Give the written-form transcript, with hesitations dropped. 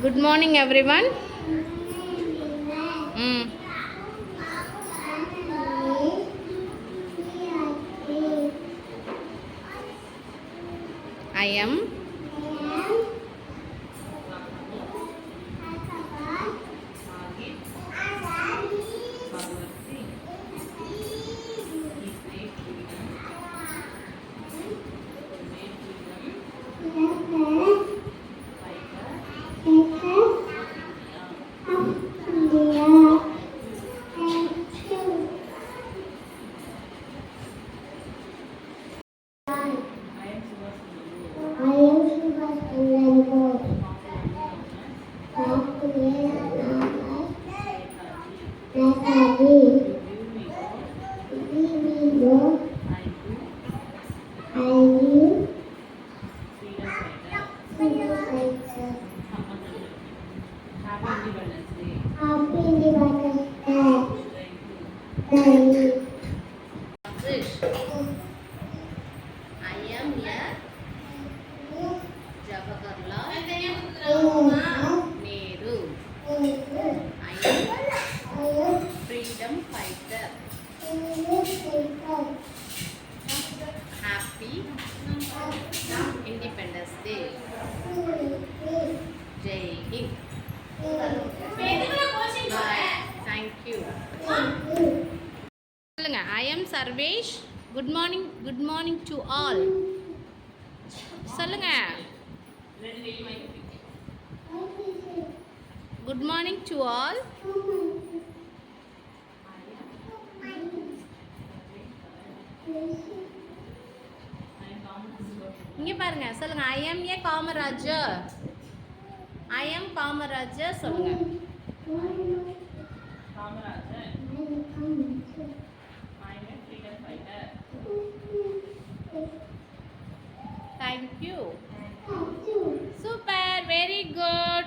Good morning, everyone. Mm. I am. I am here. Jawaharlal Nehru. I am freedom fighter. Happy Independence Day. Jai Hind. Bye. Thank you. I am Sarvesh. Good morning. Good morning to all. சொல்லுங்க. Good morning to all. இங்க பாருங்க சொல்லுங்க. I am a Kamarajar. I am Kamarajar சொல்லுங்க. Kamarajar. I am a freedom fighter. Thank you. Super, very good.